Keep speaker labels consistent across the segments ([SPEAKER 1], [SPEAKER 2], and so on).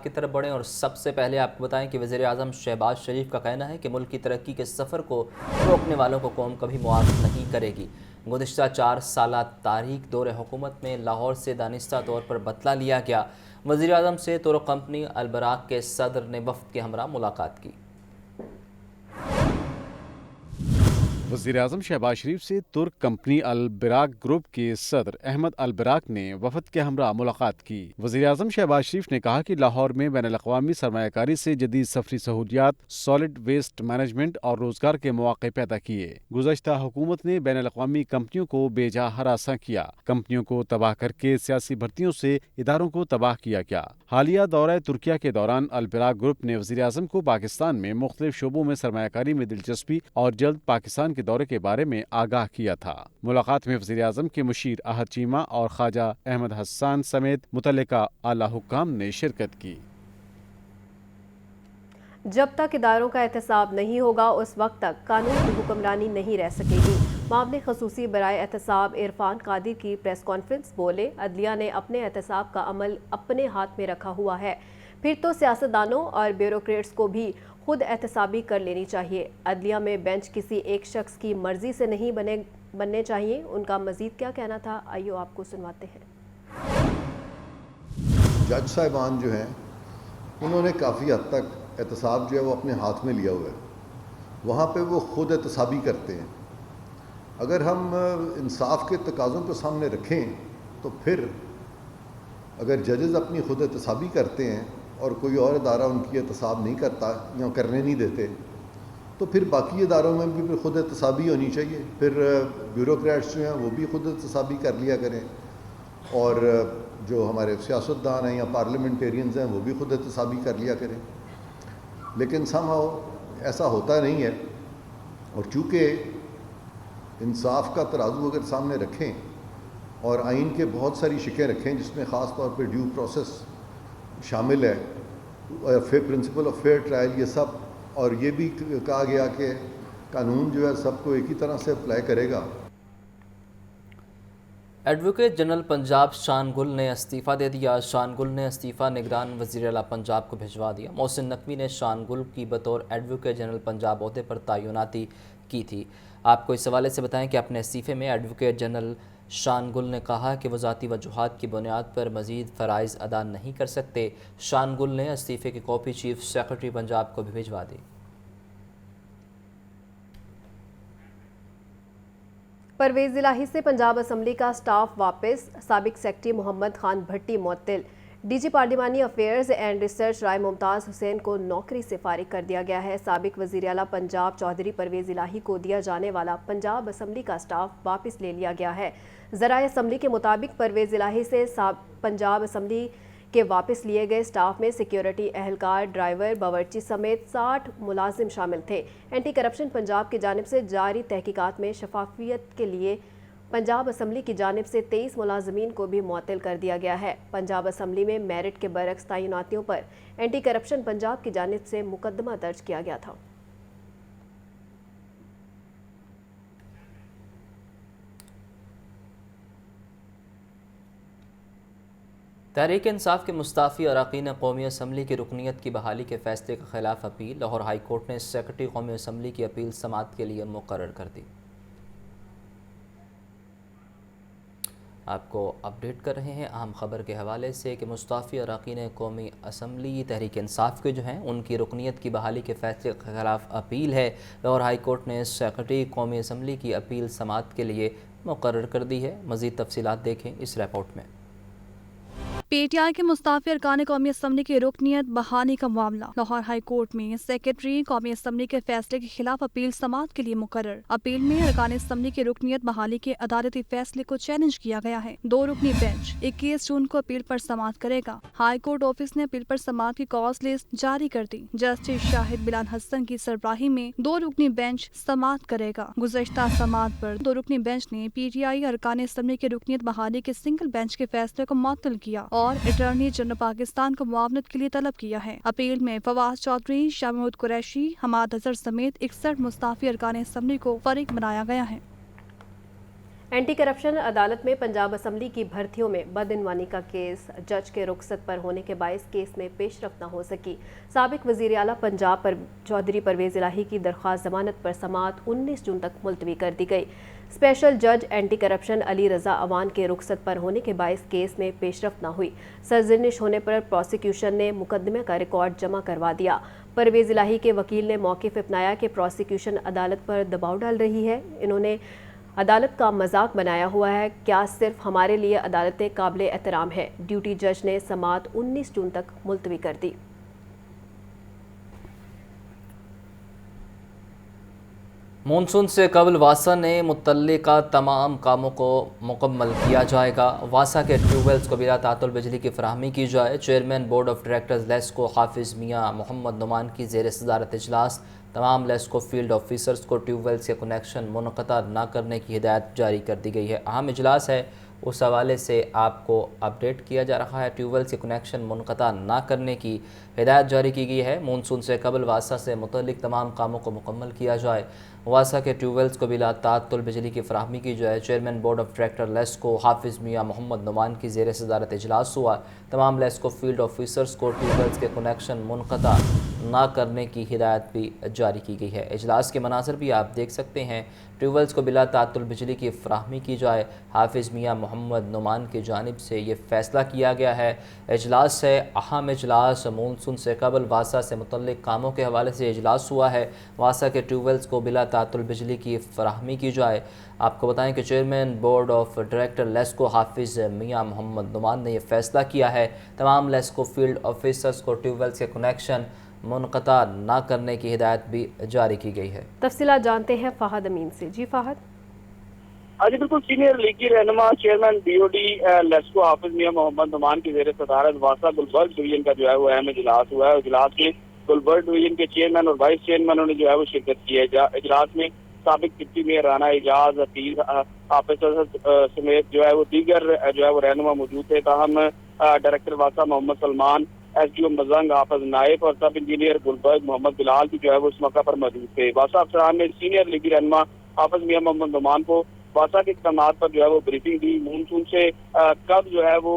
[SPEAKER 1] کی طرف بڑھیں اور سب سے پہلے آپ کو بتائیں کہ وزیر اعظم شہباز شریف کا کہنا ہے کہ ملک کی ترقی کے سفر کو روکنے والوں کو قوم کبھی معاف نہیں کرے گی۔ گزشتہ 4 سالہ تاریخ دور حکومت میں لاہور سے دانستہ طور پر بدلہ لیا گیا۔ وزیر اعظم سے ترک کمپنی البراق کے صدر نے وفد کے ہمراہ ملاقات کی۔
[SPEAKER 2] وزیر اعظم شہباز شریف سے ترک کمپنی البراق گروپ کے صدر احمد البراق نے وفد کے ہمراہ ملاقات کی۔ وزیر اعظم شہباز شریف نے کہا کہ لاہور میں بین الاقوامی سرمایہ کاری سے جدید سفری سہولیات، سالڈ ویسٹ مینجمنٹ اور روزگار کے مواقع پیدا کیے۔ گزشتہ حکومت نے بین الاقوامی کمپنیوں کو بے جا ہراساں کیا، کمپنیوں کو تباہ کر کے سیاسی بھرتیوں سے اداروں کو تباہ کیا گیا۔ حالیہ دورہ ترکیہ کے دوران البراق گروپ نے وزیر اعظم کو پاکستان میں مختلف شعبوں میں سرمایہ کاری میں دلچسپی اور جلد پاکستان کے دورے کے بارے میں آگاہ کیا تھا۔ ملاقات میں وزیر اعظم کے مشیر احد چیمہ اور خواجہ احمد حسان سمیت متعلقہ اعلیٰ حکام نے شرکت کی۔
[SPEAKER 3] جب تک اداروں کا احتساب نہیں ہوگا اس وقت تک قانون کی حکمرانی نہیں رہ سکے گی۔ معاملے خصوصی برائے احتساب عرفان قادر کی پریس کانفرنس بولے، عدلیہ نے اپنے احتساب کا عمل اپنے ہاتھ میں رکھا ہوا ہے، پھر تو سیاستدانوں اور بیوروکریٹس کو بھی خود احتسابی کر لینی چاہیے۔ عدلیہ میں بینچ کسی ایک شخص کی مرضی سے نہیں بننے چاہیے۔ ان کا مزید کیا کہنا تھا، آئیو آپ کو سنواتے ہیں۔
[SPEAKER 4] جج صاحبان جو ہیں انہوں نے کافی حد تک احتساب جو ہے وہ اپنے ہاتھ میں لیا ہوا ہے، وہاں پہ وہ خود احتسابی کرتے ہیں۔ اگر ہم انصاف کے تقاضوں کو سامنے رکھیں تو پھر اگر ججز اپنی خود احتسابی کرتے ہیں اور کوئی اور ادارہ ان کی احتساب نہیں کرتا یا کرنے نہیں دیتے تو پھر باقی اداروں میں بھی خود احتسابی ہونی چاہیے۔ پھر بیوروکریٹس جو ہیں وہ بھی خود احتسابی کر لیا کریں، اور جو ہمارے سیاستدان ہیں یا پارلیمنٹیرینز ہیں وہ بھی خود احتسابی کر لیا کریں۔ لیکن somehow ایسا ہوتا نہیں ہے، اور چونکہ انصاف کا ترازو اگر سامنے رکھیں اور آئین کے بہت ساری شقیں رکھیں جس میں خاص طور پہ ڈیو پروسیس شامل ہے، پرنسپل آف فیئر ٹرائل، یہ سب، اور یہ بھی کہا گیا کہ قانون جو ہے سب کو ایک ہی طرح سے اپلائی کرے گا۔
[SPEAKER 1] ایڈوکیٹ جنرل پنجاب شان گل نے استعفیٰ دے دیا۔ شان گل نے استعفیٰ نگران وزیر اعلیٰ پنجاب کو بھجوا دیا۔ محسن نقوی نے شان گل کی بطور ایڈوکیٹ جنرل پنجاب عہدے پر تعیناتی کی تھی۔ آپ کو اس حوالے سے بتائیں کہ اپنے استعفے میں ایڈوکیٹ جنرل شان گل نے کہا کہ وہ ذاتی وجوہات کی بنیاد پر مزید فرائض ادا نہیں کر سکتے۔ شان گل نے استعفے کی کاپی چیف سیکرٹری پنجاب کو بھی بھجوا دی۔
[SPEAKER 3] پرویز الہی سے پنجاب اسمبلی کا سٹاف واپس، سابق سیکرٹری محمد خان بھٹی معطل۔ ڈی جی پارلیمانی افیئرز اینڈ ریسرچ رائے ممتاز حسین کو نوکری سے فارغ کر دیا گیا ہے۔ سابق وزیر اعلیٰ پنجاب چودھری پرویز الہی کو دیا جانے والا پنجاب اسمبلی کا سٹاف واپس لے لیا گیا ہے۔ ذرائع اسمبلی کے مطابق پرویز الہی سے پنجاب اسمبلی کے واپس لیے گئے سٹاف میں سیکیورٹی اہلکار، ڈرائیور، باورچی سمیت 60 ملازم شامل تھے۔ اینٹی کرپشن پنجاب کی جانب سے جاری تحقیقات میں شفافیت کے لیے پنجاب اسمبلی کی جانب سے 23 ملازمین کو بھی معطل کر دیا گیا ہے۔ پنجاب اسمبلی میں میرٹ کے برعکس تعیناتیوں پر اینٹی کرپشن پنجاب کی جانب سے مقدمہ درج کیا گیا تھا۔
[SPEAKER 1] تحریک انصاف کے مستعفی اراکین قومی اسمبلی کی رکنیت کی بحالی کے فیصلے کے خلاف اپیل۔ لاہور ہائی کورٹ نے سیکرٹری قومی اسمبلی کی اپیل سماعت کے لیے مقرر کر دی۔ آپ کو اپڈیٹ کر رہے ہیں اہم خبر کے حوالے سے کہ مستعفی اراکین قومی اسمبلی تحریک انصاف کے جو ہیں ان کی رکنیت کی بحالی کے فیصلے کے خلاف اپیل ہے۔ لاہور ہائی کورٹ نے سیکرٹری قومی اسمبلی کی اپیل سماعت کے لیے مقرر کر دی ہے۔ مزید تفصیلات دیکھیں اس رپورٹ میں۔
[SPEAKER 5] پی ٹی آئی کے مستعفی ارکان قومی اسمبلی کی رکنیت بحالی کا معاملہ لاہور ہائی کورٹ میں سیکرٹری قومی اسمبلی کے فیصلے کے خلاف اپیل سماعت کے لیے مقرر۔ اپیل میں ارکان اسمبلی کی رکنیت بحالی کے عدالتی فیصلے کو چیلنج کیا گیا ہے۔ 2 رکنی بینچ 21 جون کو اپیل پر سماعت کرے گا۔ ہائی کورٹ آفس نے اپیل پر سماعت کی کاز لسٹ جاری کر دی۔ جسٹس شاہد بلال حسن کی سربراہی میں 2 رکنی بینچ سماعت کرے گا۔ گزشتہ سماعت پر 2 رکنی بینچ نے پی ٹی آئی ارکان اسمبلی کی رکنیت بحالی کے سنگل بینچ کے فیصلے کو معطل کیا اور اٹارنی جنرل پاکستان کو معاونت کے لیے طلب کیا ہے۔ اپیل میں فواز چودھری، شاہ محمود قریشی، حماد اظہر سمیت 61 مستعفی ارکان اسمبلی کو فریق بنایا گیا ہے۔
[SPEAKER 3] एंटी करप्शन अदालत में पंजाब असम्बली की भर्तियों में बदइनवानी का केस जज के रुखसत पर होने के बायस केस में पेशरफ्त न हो सकी। साबिक वज़ीर आला पंजाब पर चौधरी परवेज़ इलाही की दरख्वास्त जमानत पर समाअत 19 जून तक मुलतवी कर दी गई। स्पेशल जज एंटी करप्शन अली रज़ा अवान के रुखसत पर होने के बायस केस में पेशरफ्त न हुई। सरजनिश होने पर प्रोसिक्यूशन ने मुकदमे का रिकॉर्ड जमा करवा दिया। परवेज़ इलाही के वकील ने मौक़िफ़ अपनाया कि प्रोसिक्यूशन अदालत पर दबाव डाल रही है। इन्होंने अदालत का मजाक बनाया हुआ है। क्या सिर्फ हमारे लिए अदालतें काबिल एहतराम है। ड्यूटी जज ने समाअत 19 जून तक मुलतवी कर दी।
[SPEAKER 1] मानसून से कबल वासा ने मुतल्लिका तमाम कामों को मुकम्मल किया जाएगा। वासा के ट्यूबवेल्स को बिला तातुल बिजली की फराहमी की जाए। Chairman board of directors LESCO हाफिज़ मियाँ मोहम्मद नुमान की ज़ेर सदारत इजलास। तमाम लेस्को फील्ड ऑफिसर्स को ट्यूबवेल्स के कनेक्शन मुनक़ता न करने की हिदायत जारी कर दी गई है। अहम इजलास है, उस हवाले से आपको अपडेट किया जा रहा है। ट्यूबवेल्स के कनेक्शन मुनक़ता न करने की हिदायत जारी की गई है। मानसून से कबल वासा से मुतल्लिक तमाम कामों को मुकम्मल किया जाए। वासा के ट्यूबवेल्स को बिला तातुल बिजली की फराहमी की जाए। Chairman board of director LESCO हाफिज़ मियाँ मोहम्मद नुमान की ज़ेर सदारत इजलास हुआ। तमाम लेस्को फील्ड ऑफिसर्स को ट्यूबवेल्स के कनेक्शन मुनक़ता न करने की हिदायत भी जारी की गई है। इजलास के मनाज़र भी आप देख सकते हैं। ट्यूबवेल्स को बिला तातुल बिजली की फराहमी की जाए। हाफिज़ मियाँ मोहम्मद नुमान की जानिब से ये फ़ैसला किया गया है। इजलास है अहम इजलास। मानसून से कबल वासा से मुतल्लिक कामों के हवाले से इजलास हुआ है। वासा के ट्यूबवेल्स को बिला तातुल बिजली की फराहमी की जाए। आपको बताएं कि chairman board of director LESCO हाफिज़ मियाँ मोहम्मद नुमान ने यह फ़ैसला किया है। तमाम लेस्को फील्ड ऑफिसर्स को ट्यूबवेल्स के कनेक्शन मुनक़ता न करने की हिदायत भी जारी की गई है।
[SPEAKER 3] तफसीलात जानते हैं फ़हद अमीन से। जी फ़हद।
[SPEAKER 6] जी बिल्कुल, सीनियर लीगी रहनुमा चेयरमैन बीओडी लेस्को हाफिज़ मियाँ मोहम्मद नुमान की ज़ेर सदारत वासा गुलबर्ग डिवीजन का जो है वो अहम इजलास हुआ है। इजलास में गुलबर्ग डिवीजन के चेयरमैन और वाइस चेयरमैनों ने जो है वो शिरकत की है। इजलास में साबिक deputy mayor Rana Ejaz, Hafeez officer समेत जो है वो दीगर जो है वो रहनुमा मौजूद थे। ताहम डायरेक्टर वासा मोहम्मद सलमान, SDO मजंग हाफिज नाइफ और सब इंजीनियर गुलबर्ग मोहम्मद बिलाल भी जो है वो इस मौका पर मौजूद थे। वासा अफसरान ने सीनियर लीगी रहनुमा हाफिज मियाँ मोहम्मद नुमान को वासा के इक़दामात पर जो है वो ब्रीफिंग दी। मानसून से कब जो है वो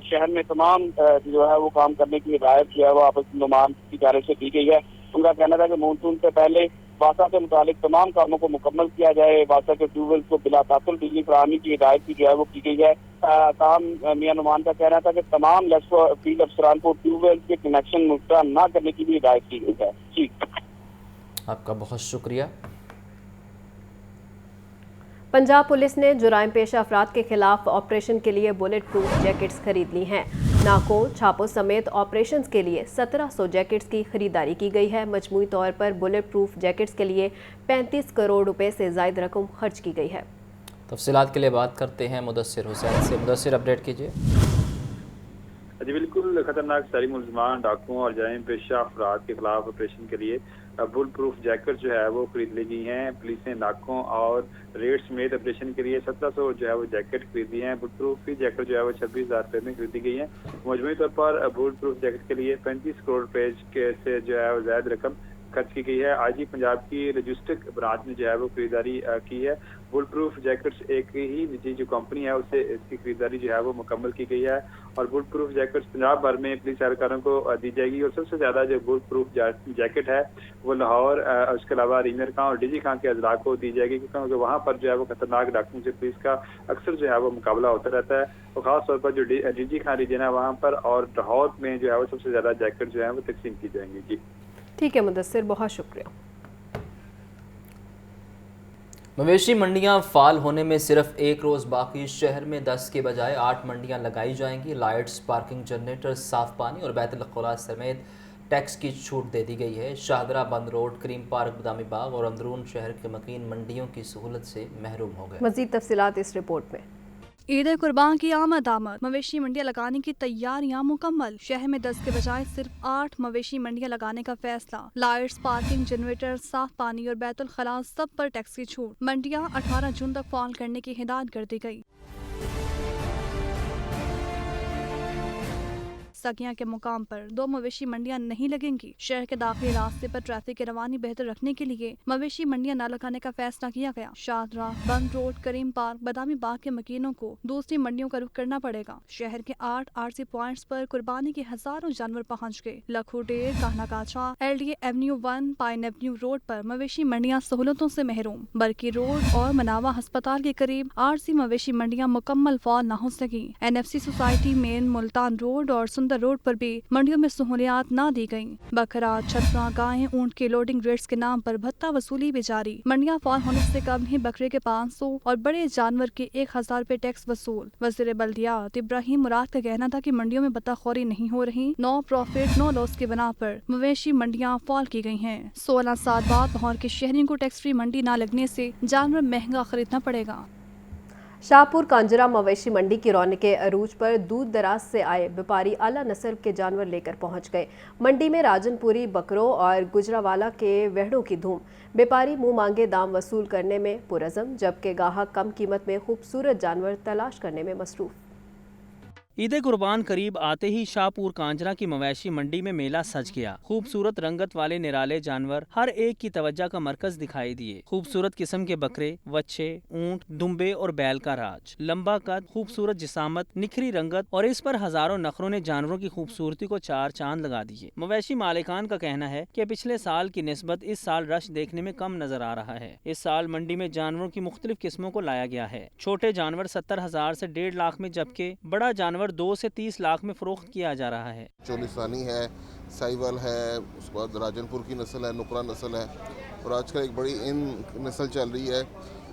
[SPEAKER 6] शहर में तमाम जो है वो काम करने की हिदायत जो है वो हाफिज नुमान की जानिब से दी गई है। उनका कहना था कि मानसून से पहले वासा से मुतालिक तमाम कामों को मुकम्मल किया जाए। वासा के ट्यूबवेल्स को बिला तातुल बिजली फराहमी की हिदायत भी जो है वो की गई है। ताहम मियाँ नुमान का कहना था कि तमाम लेस्को फील्ड अफसरान को ट्यूबवेल्स के कनेक्शन मुनक़ता न करने की भी हिदायत की गई है। जी,
[SPEAKER 1] आपका बहुत शुक्रिया।
[SPEAKER 3] पंजाब पुलिस ने जुराइम पेशा अफराद के खिलाफ ऑपरेशन के लिए बुलेट प्रूफ जैकेट्स खरीद ली हैं। नाकों, छापों समेत ऑपरेशंस के लिए 1700 जैकेट्स की खरीदारी की गई है। मजमूई तौर पर बुलेट प्रूफ जैकेट्स के लिए 35 करोड़ रुपए से ज़ायद रकम खर्च की गई है।
[SPEAKER 1] तफसीलात के लिए बात करते हैं मुदस्सिर हुसैन से। मुदस्सिर, अपडेट कीजिए।
[SPEAKER 7] जी बिल्कुल, खतरनाक शहरी मुलजमान, डाकुओं और जराइम पेशा अफराद के खिलाफ ऑपरेशन के लिए बुलेट प्रूफ जैकेट जो है वो खरीद ली गई हैं। पुलिस ने नाकों और रेड समेत ऑपरेशन के लिए 1700 जो है वो जैकेट खरीदी हैं। बुलेट प्रूफ की जैकेट जो है वो 26,000 रुपये में खरीदी गई है। मजमूई तौर पर बुलेट प्रूफ जैकेट के लिए 35 करोड़ रुपये से जो है वो ज़्यादा रकम खर्च की गई है। IG पंजाब की लॉजिस्टिक ब्रांच ने जो है वो खरीदारी की है। बुलेट प्रूफ जैकेट्स एक ही निजी जो कंपनी है उससे इसकी खरीदारी जो है वो मुकम्मल की गई है और बुलेट प्रूफ जैकेट्स पंजाब भर में पुलिस एहलकारों को दी जाएगी। और सबसे ज़्यादा जो बुलेट प्रूफ जैकेट है वो लाहौर, उसके अलावा रीमर खां और DG खां के अजला को दी जाएगी, क्योंकि वहाँ पर जो है वो खतरनाक डाकुओं से पुलिस का अक्सर जो है वो मुकाबला होता रहता है। और ख़ास तौर पर जो DG खां रीजन है वहाँ पर और लाहौर में जो है वो सबसे ज़्यादा जैकेट जो है वो तकसीम की जाएंगी। जी
[SPEAKER 3] ठीक है मुदस्सिर, बहुत शुक्रिया।
[SPEAKER 1] मवेशी मंडियां फाल होने में सिर्फ एक रोज़ बाकी। शहर में 10 के बजाय 8 मंडियां लगाई जाएंगी। लाइट्स, पार्किंग, जनरेटर, साफ पानी और बैतुल खुला समेत टैक्स की छूट दे दी गई है। शाहदरा बंद road, cream park, Badami Bagh और अंदरून शहर के मकीन मंडियों की सहूलत से महरूम हो गए।
[SPEAKER 3] मज़ीद तफसीलात इस रिपोर्ट में।
[SPEAKER 5] ईद कुर्बान की आमद मवेशी मंडियां लगाने की तैयारियां मुकम्मल। शहर में 10 के बजाय सिर्फ 8 मवेशी मंडियां लगाने का फैसला। लाइट्स, पार्किंग, जनरेटर, साफ पानी और बैतुल खला सब पर टैक्स की छूट। मंडियां 18 जून तक फाल करने की हिदायत कर दी गई। सगिया के मुकाम पर 2 मवेशी मंडियां नहीं लगेंगी। शहर के दाखिली रास्ते पर ट्रैफिक की रवानी बेहतर रखने के लिए मवेशी मंडियां न लगाने का फैसला किया गया। शादरा, बंद रोड, करीम पार्क, बदामी बाग के मकीनों को दूसरी मंडियों का रुख करना पड़ेगा। शहर के 8 आरसी पॉइंट्स पर कुर्बानी के हजारों जानवर पहुँच गए। लखू डेर, कहना काचा, LDA Avenue 1, pine Avenue road पर मवेशी मंडियां सहूलतों से महरूम। बरकी रोड और मनावा अस्पताल के करीब आरसी मवेशी मंडियां मुकम्मल फाल न हो सकी। NFC society main, Multan road और सुंदर रोड पर भी मंडियों में सहूलियात न दी गयी। बकरा, छतरा, गायें, ऊंट के लोडिंग रेट्स के नाम पर भत्ता वसूली भी जारी। मंडियां फाल होने से कम ही बकरे के 500 और बड़े जानवर के 1000 रुपए टैक्स वसूल। वज़ीर बल्दियात इब्राहिम मुराद का कहना था कि मंडियों में बत्ताखोरी नहीं हो रही। नो प्रॉफिट नो लॉस के बना पर मवेशी मंडियां फाल की गई हैं। 16 साल बाद लाहौर के शहरियों को टैक्स फ्री मंडी न लगने से जानवर महंगा खरीदना पड़ेगा।
[SPEAKER 3] शाहपुर कांजरा मवेशी मंडी की रौनकें अरूज पर दूर दराज से आए व्यापारी आला नस्ल के जानवर लेकर पहुंच गए। मंडी में राजनपुरी बकरों और गुजरावाला के वेहड़ों की धूम। व्यापारी मुंह मांगे दाम वसूल करने में पुरज़म, जबकि गाहक कम कीमत में खूबसूरत जानवर तलाश करने में मसरूफ।
[SPEAKER 8] ईद कुर्बान करीब आते ही शाहपुर कांजरा की मवेशी मंडी में मेला सज गया। खूबसूरत रंगत वाले निराले जानवर हर एक की तवज्जो का मरकज दिखाई दिए। खूबसूरत किस्म के बकरे, वच्छे, ऊंट, दुम्बे और बैल का राज। लंबा कद, खूबसूरत जिसामत, निखरी रंगत और इस पर हजारों नखरों ने जानवरों की खूबसूरती को 4 चांद लगा दिए। मवेशी मालिकान का कहना है कि पिछले साल की निस्बत इस साल रश देखने में कम नजर आ रहा है। इस साल मंडी में जानवरों की मुख्तलिफ किस्मों को लाया गया है। छोटे जानवर 70,000 से 1.5 लाख में, जबकि बड़ा जानवर 2 से 30 लाख में फरोख्त किया जा रहा है।
[SPEAKER 9] चोलिस्तानी है, साहिवाल है, उसके बाद राजनपुर की नस्ल है, नुकरा नस्ल है और आजकल एक बड़ी इन नस्ल चल रही है,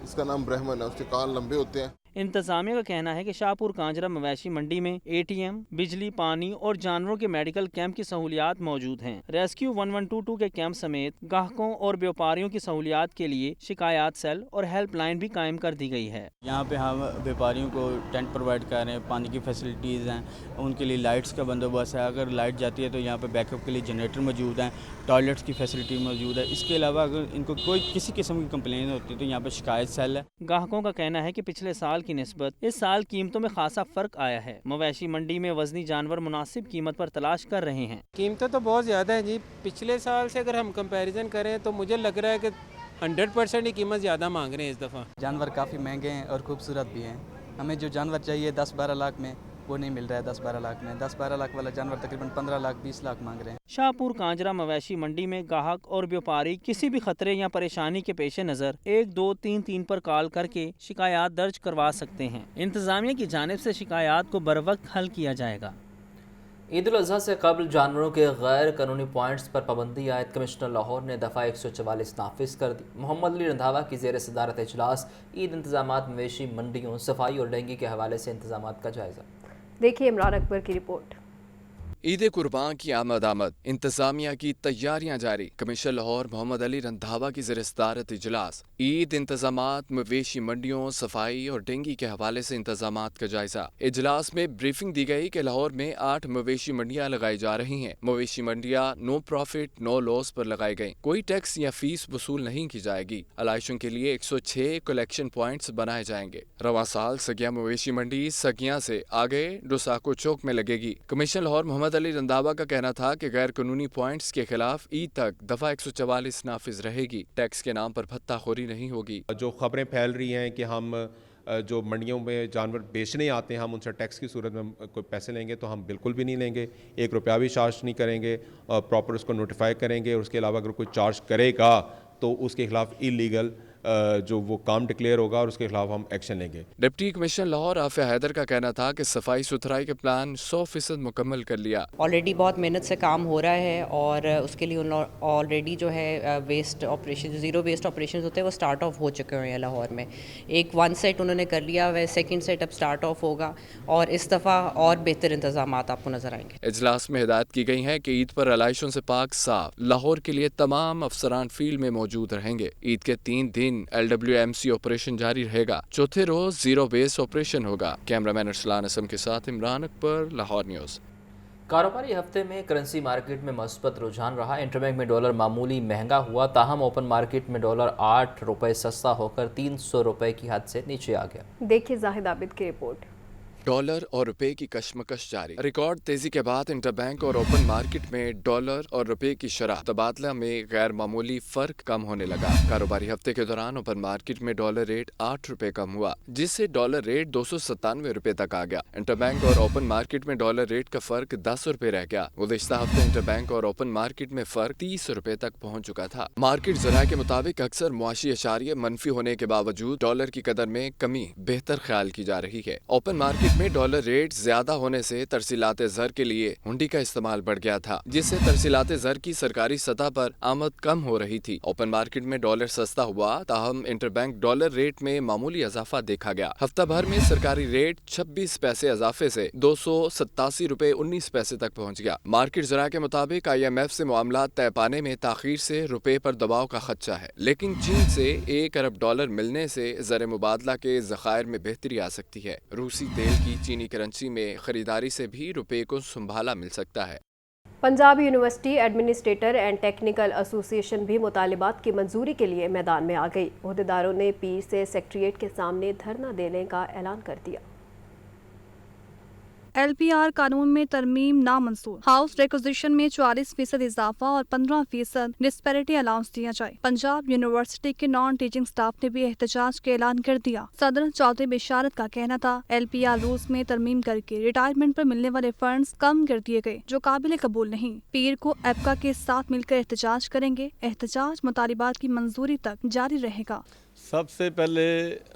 [SPEAKER 9] इसका नाम ब्राह्मण है, उसके कान लंबे होते हैं।
[SPEAKER 8] इंतजामिया का कहना है कि शाहपुर कांजरा मवेशी मंडी में ATM, बिजली, पानी और जानवरों के मेडिकल कैंप की सहूलियात मौजूद हैं। रेस्क्यू 1122 के कैंप समेत ग्राहकों और व्यापारियों की सहूलियात के लिए शिकायत सेल और हेल्पलाइन भी कायम कर दी गई है।
[SPEAKER 10] यहाँ पे हम व्यापारियों को टेंट प्रोवाइड कर रहे हैं, पानी की फैसिलिटीज़ हैं, उनके लिए लाइट्स का बंदोबस्त है। अगर लाइट जाती है तो यहाँ पे बैकअप के लिए जनरेटर मौजूद हैं, टॉयलेट्स की फैसिलिटी मौजूद है। इसके अलावा अगर इनको कोई किसी किस्म की कंप्लेन होती है तो यहाँ पे शिकायत सेल है।
[SPEAKER 8] ग्राहकों का कहना है कि पिछले साल की निस्बत इस साल कीमतों में खासा फर्क आया है। मवेशी मंडी में वजनी जानवर मुनासिब कीमत पर तलाश कर रहे हैं।
[SPEAKER 11] कीमतें तो बहुत ज़्यादा हैं जी। पिछले साल से अगर हम कंपैरिजन करें तो मुझे लग रहा है कि 100% ही कीमत ज़्यादा मांग रहे हैं इस दफ़ा।
[SPEAKER 10] जानवर काफ़ी महंगे हैं और खूबसूरत भी हैं। हमें जो जानवर चाहिए 10-12 लाख में, वो नहीं मिल रहा है 10-12 लाख में। 10-12 लाख वाला जानवर तकरीबन 15 लाख 20 लाख मांग रहे हैं।
[SPEAKER 8] शाहपुर कांजरा मवेशी मंडी में ग्राहक और व्यापारी किसी भी खतरे या परेशानी के पेश नज़र 1233 पर कॉल करके शिकायत दर्ज करवा सकते हैं। इंतजामिया की जानिब से शिकायत को बरवक्त हल किया जाएगा।
[SPEAKER 1] ईद उल अज़हा से कबल जानवरों के गैर कानूनी पॉइंट्स पर पाबंदी आयद कमिश्नर लाहौर ने दफ़ा 144 नाफिज कर दी। मोहम्मद अली रंधावा की ज़ेर सदारत इजलास ईद इंतजामात मवेशी मंडियों, सफाई और डेंगू के हवाले से इंतजामात का जायज़ा।
[SPEAKER 3] देखिए इमरान अकबर की रिपोर्ट।
[SPEAKER 12] ईद कुर्बान की आमद इंतजामिया की तैयारियां जारी। कमिश्नर लाहौर मोहम्मद अली रंधावा की ज़ेर सदारत इजलास ईद इंतजामात मवेशी मंडियों, सफाई और डेंगू के हवाले से इंतजामात का जायजा। इजलास में ब्रीफिंग दी गई कि लाहौर में 8 मवेशी मंडियां लगाई जा रही हैं। मवेशी मंडियां नो प्रॉफिट नो लॉस पर लगाई गई। कोई टैक्स या फीस वसूल नहीं की जाएगी। अलाइशों के लिए 106 कलेक्शन पॉइंट्स बनाए जाएंगे। रवां साल सगिया मवेशी मंडी सगिया से आगे डुसाको चौक में लगेगी। कमिश्नर लाहौर मोहम्मद अली रंधावा का कहना था कि गैर कानूनी पॉइंट्स के खिलाफ ईद तक दफा 144 नाफिज रहेगी। टैक्स के नाम पर भत्ताखोरी नहीं होगी।
[SPEAKER 13] जो खबरें फैल रही हैं कि हम जो मंडियों में जानवर बेचने आते हैं हम उनसे टैक्स की सूरत में कोई पैसे लेंगे, तो हम बिल्कुल भी नहीं लेंगे। 1 रुपया भी चार्ज नहीं करेंगे और प्रॉपर उसको नोटिफाई करेंगे। और उसके अलावा अगर कोई चार्ज करेगा तो उसके खिलाफ इलीगल जो वो काम डिक्लेयर होगा और उसके खिलाफ हम एक्शन लेंगे।
[SPEAKER 12] डिप्टी कमिश्नर लाहौर आफिया हैदर का कहना था कि सफाई सुथराई के प्लान 100% मुकम्मल कर लिया।
[SPEAKER 14] ऑलरेडी बहुत मेहनत से काम हो रहा है और उसके लिए ऑलरेडी जो है वेस्ट ऑपरेशन, जो ज़ीरो वेस्ट ऑपरेशन होते हैं वो स्टार्ट ऑफ हो चुके हैं लाहौर में। एक 1 सेट उन्होंने कर लिया है, 2nd सेट अब स्टार्ट ऑफ होगा और इस दफ़ा और बेहतर इंतजाम आपको नजर आएंगे।
[SPEAKER 12] इजलास में हिदायत की गई है कि ईद पर अलाइशों से पाक साफ लाहौर के लिए तमाम अफसरान फील्ड में मौजूद रहेंगे। ईद के 3 दिन LWMC ऑपरेशन जारी रहेगा। चौथे रोज जीरो बेस ऑपरेशन होगा। कैमरामैन अरसलान असम के साथ इमरान अकबर, लाहौर न्यूज़।
[SPEAKER 1] कारोबारी हफ्ते में करेंसी मार्केट में मस्बत रुझान रहा। इंटरबैंक में डॉलर मामूली महंगा हुआ, ताहम ओपन मार्केट में डॉलर 8 रुपये सस्ता होकर 300 रुपये की हद से नीचे आ गया।
[SPEAKER 3] देखिए जाहिद आबिद की रिपोर्ट।
[SPEAKER 12] डॉलर और रुपए की कशमकश जारी। रिकॉर्ड तेजी के बाद इंटरबैंक और ओपन मार्केट में डॉलर और रुपए की शरह तबादला में गैर मामूली फर्क कम होने लगा। कारोबारी हफ्ते के दौरान ओपन मार्केट में डॉलर रेट 8 रुपए कम हुआ, जिससे डॉलर रेट 297 रुपए तक आ गया। इंटरबैंक और ओपन मार्केट में डॉलर रेट का फर्क 10 रुपए रह गया। गुज़िश्ता हफ्ते इंटरबैंक और ओपन मार्केट में फर्क 30 रुपए तक पहुंच चुका था। मार्केट ज़राए के मुताबिक अक्सर मुआशी अशारिये मनफी होने के बावजूद डॉलर की कदर में कमी बेहतर ख्याल की जा रही है। ओपन मार्केट में डॉलर रेट ज्यादा होने से तरसीलाते ज़र के लिए हुंडी का इस्तेमाल बढ़ गया था, जिससे तरसीलाते ज़र की सरकारी सतह पर आमद कम हो रही थी। ओपन मार्केट में डॉलर सस्ता हुआ, ताहम इंटरबैंक डॉलर रेट में मामूली इजाफा देखा गया। हफ्ता भर में सरकारी रेट 26 पैसे इजाफे से 287 रुपए 19 पैसे तक पहुँच गया। मार्केट ज़रा के मुताबिक IMF से मामला तय पाने में ताखीर से रुपए पर दबाव का खदशा है, लेकिन चीन से 1 अरब डॉलर मिलने से ज़र मुबादला के ज़खायर में बेहतरी आ सकती है। रूसी तेल की चीनी करेंसी में खरीदारी से भी रुपए को संभाला मिल सकता है।
[SPEAKER 3] Punjab university administrator and technical association भी मुतालिबात की मंजूरी के लिए मैदान में आ गई। ओहदेदारों ने पीर से सेक्रेटेरिएट के सामने धरना देने का ऐलान कर दिया।
[SPEAKER 5] LPR कानून में तरमीम नामंजूर। हाउस रिक्विजिशन में 44% इजाफा और 15% डिस्पैरिटी अलाउंस दिया जाए। पंजाब यूनिवर्सिटी के नॉन टीचिंग स्टाफ ने भी एहतजाज का ऐलान कर दिया। सदर चौधरी बिशारत का कहना था, LPR रूल्स में तरमीम करके रिटायरमेंट पर मिलने वाले फंड्स कम कर दिए गए, जो काबिल कबूल नहीं। पीर को एप्का के साथ मिलकर एहतजाज करेंगे। एहतजाज मुतालिबात की मंजूरी तक जारी रहेगा।
[SPEAKER 15] सबसे पहले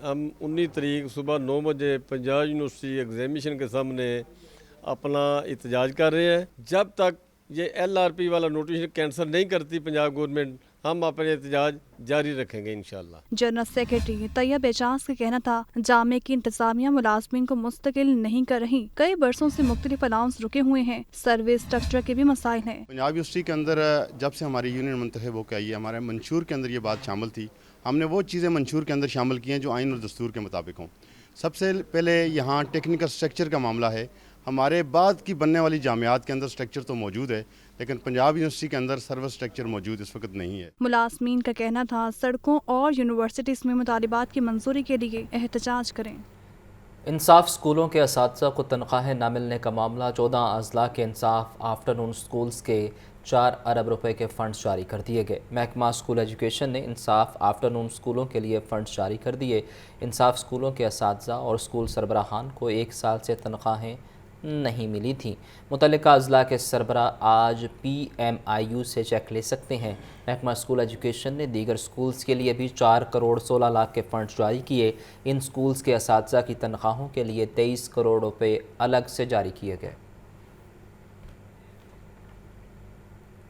[SPEAKER 15] हम 19 तारीख सुबह 9 बजे पंजाब यूनिवर्सिटी एग्जामिनेशन के सामने अपना एहतजाज कर रहे हैं। जब तक ये LRP वाला नोटिफिकेशन कैंसिल नहीं करती पंजाब गवर्नमेंट, हम अपने एहतजाज जारी रखेंगे इंशाल्लाह।
[SPEAKER 5] जनरल सेक्रेटरी तैयब एजाज का कहना था, जामे की इंतजामिया मुलाजमीन को मुस्तकिल नहीं कर रही। कई बरसों से मुख्तलिफ अलाउंस रुके हुए हैं। सर्विस स्ट्रक्चर के भी मसाइल हैं।
[SPEAKER 16] पंजाब यूनिवर्सिटी के अंदर जब से हमारी यूनियन मुंतखब होकर आई है, हमारे मंशूर के अंदर ये बात शामिल थी। हमने वो चीज़ें मंशूर के अंदर शामिल की हैं जो आइन और दस्तूर के मुताबिक हों। सबसे पहले यहाँ टेक्निकल स्ट्रक्चर का मामला है। हमारे बाद की बनने वाली जामियात के अंदर स्ट्रक्चर तो मौजूद है, लेकिन पंजाब यूनिवर्सिटी के अंदर सर्विस स्ट्रक्चर मौजूद इस वक्त नहीं है।
[SPEAKER 5] मुलाजमीन का कहना था, सड़कों और यूनिवर्सिटीज़ में मुतालिबात की मंजूरी के लिए एहतजाज करें।
[SPEAKER 1] इंसाफ स्कूलों के असातिज़ा को तनख्वाहें न मिलने का मामला 14 अजला के इंसाफ आफ्टरनून स्कूल्स के 4 अरब रुपए के फ़ंड्स जारी कर दिए गए। महकमा स्कूल एजुकेशन ने इंसाफ आफ्टरनून स्कूलों के लिए फ़ंड्स जारी कर दिए। इंसाफ स्कूलों के असातिज़ा और स्कूल सरबराहान को 1 साल से तनख्वाहें नहीं मिली थी। मुतल्लिका अजला के सरबरा आज PMIU से चेक ले सकते हैं। महकमा स्कूल एजुकेशन ने दीगर स्कूल्स के लिए भी 4 करोड़ 16 लाख के फ़ंड्स जारी किए। इन स्कूल्स के असातिज़ा की तनख्वाहों के लिए 23 करोड़ रुपए अलग से जारी किए गए।